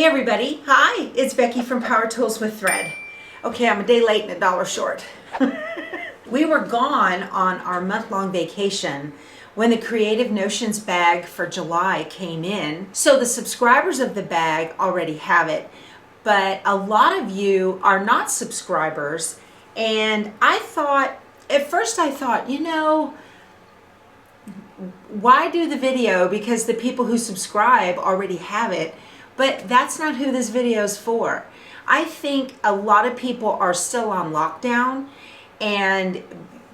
everybody, hi, it's Becky from Power Tools with Thread. Okay, I'm a day late and a dollar short. We were gone on our month-long vacation when the Creative Notions bag for July came in. So the subscribers of the bag already have it, but a lot of you are not subscribers, and I thought, at first I thought, you know, why do the video? Because the people who subscribe already have it. But that's not who this video is for. I think a lot of people are still on lockdown, and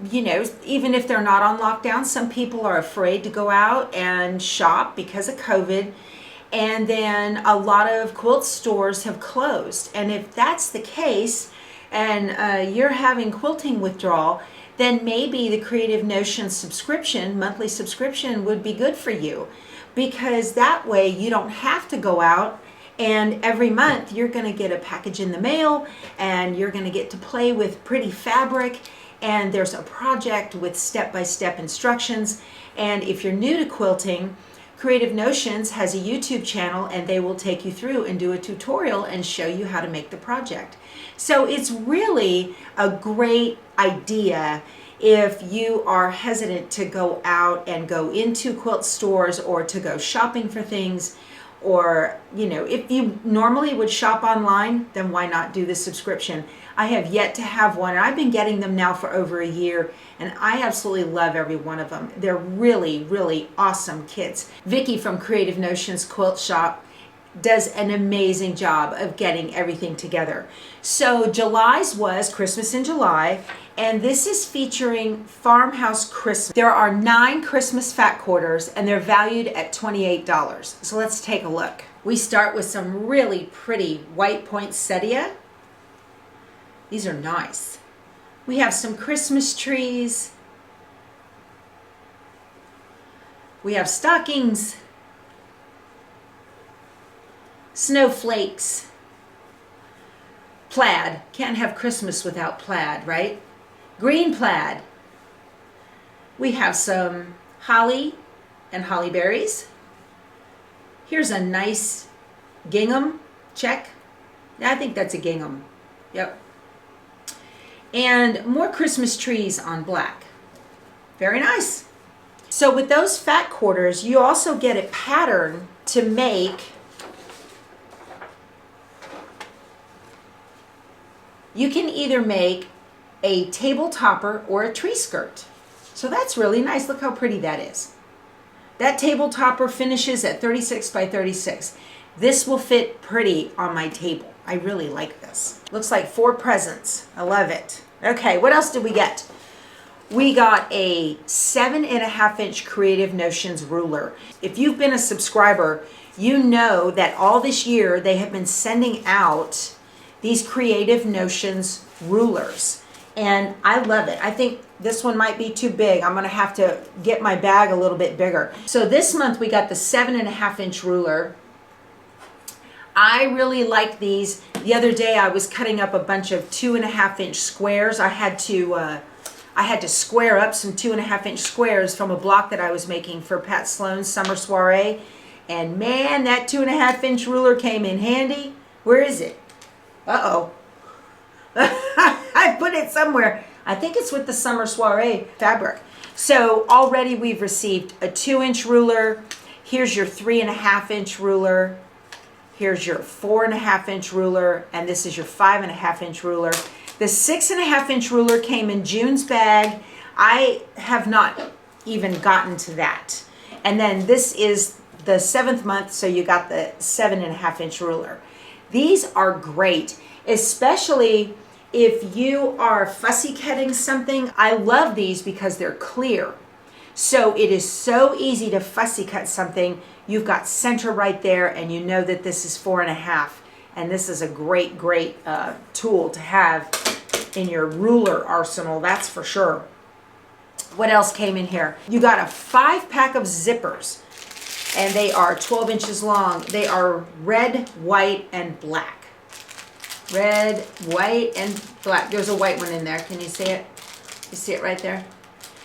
you know, even if they're not on lockdown, some people are afraid to go out and shop because of COVID, and then a lot of quilt stores have closed. And if that's the case, and you're having quilting withdrawal, then maybe the Creative Notions subscription, monthly subscription, would be good for you, because that way you don't have to go out, and every month you're going to get a package in the mail, and you're going to get to play with pretty fabric, and there's a project with step-by-step instructions. And if you're new to quilting, Creative Notions has a YouTube channel, and they will take you through and do a tutorial and show you how to make the project. So it's really a great idea if you are hesitant to go out and go into quilt stores or to go shopping for things, or you know, if you normally would shop online, then why not do the subscription? I have yet to have one, and I've been getting them now for over a year, and I absolutely love every one of them. They're really, really awesome kits. Vicki from Creative Notions Quilt Shop does an amazing job of getting everything together. So July's was Christmas in July, and this is featuring Farmhouse Christmas. There are 9 Christmas fat quarters, and they're valued at $28. So let's take a look. We start with some really pretty white poinsettia. These are nice. We have some Christmas trees. We have stockings, snowflakes, plaid. Can't have Christmas without plaid, right? Green plaid. We have some holly and holly berries. Here's a nice gingham check. I think that's a gingham. Yep. And more Christmas trees on black. Very nice. So with those fat quarters, you also get a pattern to make. You can either make a table topper or a tree skirt. So that's really nice. Look how pretty that is. That table topper finishes at 36 by 36. This will fit pretty on my table. I really like this. Looks like 4 presents. I love it. Okay, what else did we get? We got a 7.5-inch Creative Notions ruler. If you've been a subscriber, you know that all this year they have been sending out these Creative Notions rulers, and I love it. I think this one might be too big. I'm gonna have to get my bag a little bit bigger. So this month we got the 7.5-inch ruler. I really like these. The other day I was cutting up a bunch of 2.5-inch squares. I had to square up some 2.5-inch squares from a block that I was making for Pat Sloan's summer soiree, and man, that 2.5-inch ruler came in handy. Where is it? Uh-oh. I put it somewhere. I think it's with the summer soiree fabric. So already we've received a 2-inch ruler. Here's your 3.5-inch ruler. Here's your 4.5-inch ruler. And this is your 5.5-inch ruler. The 6.5-inch ruler came in June's bag. I have not even gotten to that. And then this is the 7th month, so you got the 7.5-inch ruler. These are great, especially if you are fussy cutting something. I love these because they're clear. So it is so easy to fussy cut something. You've got center right there, and you know that this is 4.5. And this is a great, great tool to have in your ruler arsenal, that's for sure. What else came in here? You got a 5-pack of zippers, and they are 12 inches long. They are red, white, and black. Red, white, and black. There's a white one in there. Can you see it? You see it right there?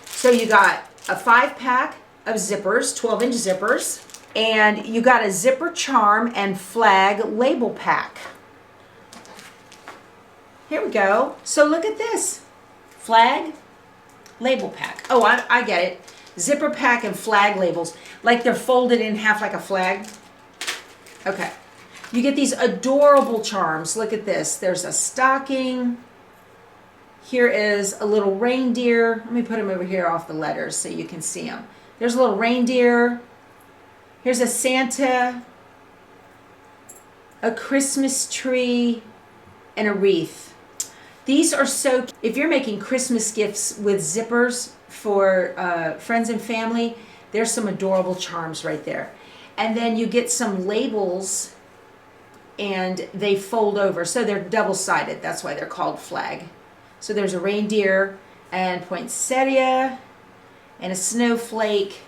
So you got a 5-pack of zippers, 12-inch zippers. And you got a zipper charm and flag label pack. Here we go. So look at this. Flag label pack. Oh, I get it. Zipper pack and flag labels. Like they're folded in half like a flag. Okay. You get these adorable charms. Look at this. There's a stocking. Here is a little reindeer. Let me put them over here off the letters so you can see them. There's a little reindeer. Here's a Santa, a Christmas tree, and a wreath. These are so, if you're making Christmas gifts with zippers for friends and family, there's some adorable charms right there. And then you get some labels and they fold over. So they're double-sided. That's why they're called flag. So there's a reindeer and poinsettia and a snowflake.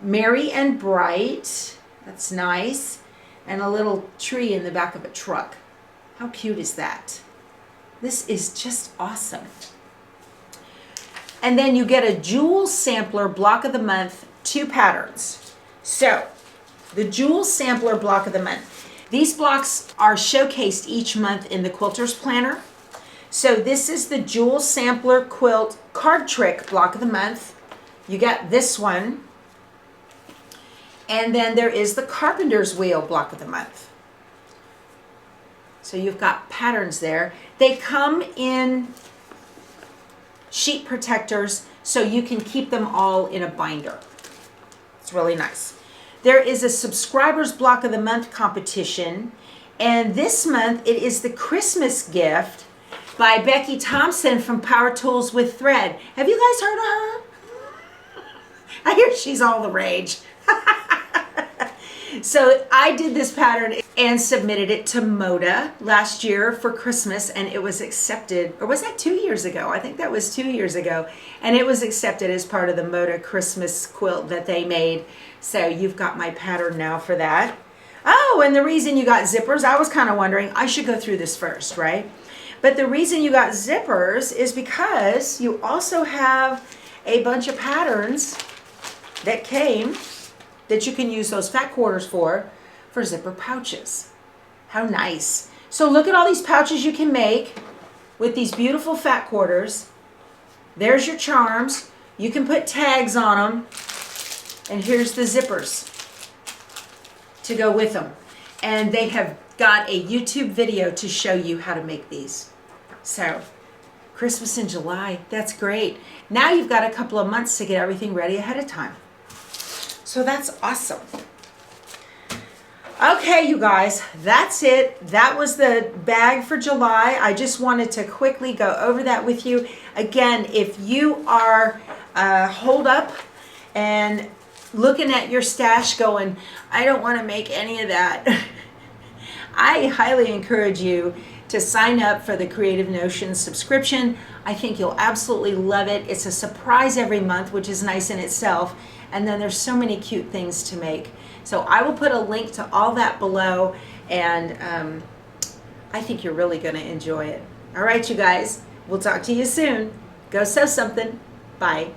Merry and bright. That's nice. And a little tree in the back of a truck. How cute is that? This is just awesome. And then you get a Joule sampler block of the month, 2 patterns. So the Joule sampler block of the month. These blocks are showcased each month in the Quilter's Planner. So this is the Joule sampler quilt card trick block of the month. You got this one. And then there is the Carpenter's Wheel block of the month. So you've got patterns there. They come in sheet protectors so you can keep them all in a binder. It's really nice. There is a subscribers block of the month competition. And this month it is the Christmas gift by Becky Thompson from Power Tools with Thread. Have you guys heard of her? I hear she's all the rage. So I did this pattern and submitted it to Moda last year for Christmas, and it was accepted. Or was that 2 years ago? I think that was 2 years ago. And it was accepted as part of the Moda Christmas quilt that they made. So you've got my pattern now for that. Oh, and the reason you got zippers, I was kind of wondering, I should go through this first, right? But the reason you got zippers is because you also have a bunch of patterns that came that you can use those fat quarters for zipper pouches. How nice. So look at all these pouches you can make with these beautiful fat quarters. There's your charms. You can put tags on them. And here's the zippers to go with them. And they have got a YouTube video to show you how to make these. So Christmas in July, that's great. Now you've got a couple of months to get everything ready ahead of time. So that's awesome. Okay, you guys, that's it. That was the bag for July. I just wanted to quickly go over that with you. Again, if you are holed up and looking at your stash going, I don't want to make any of that, I highly encourage you to sign up for the Creative Notions subscription. I think you'll absolutely love it. It's a surprise every month, which is nice in itself. And then there's so many cute things to make. So I will put a link to all that below, and I think you're really going to enjoy it. All right, you guys, we'll talk to you soon. Go sew something. Bye.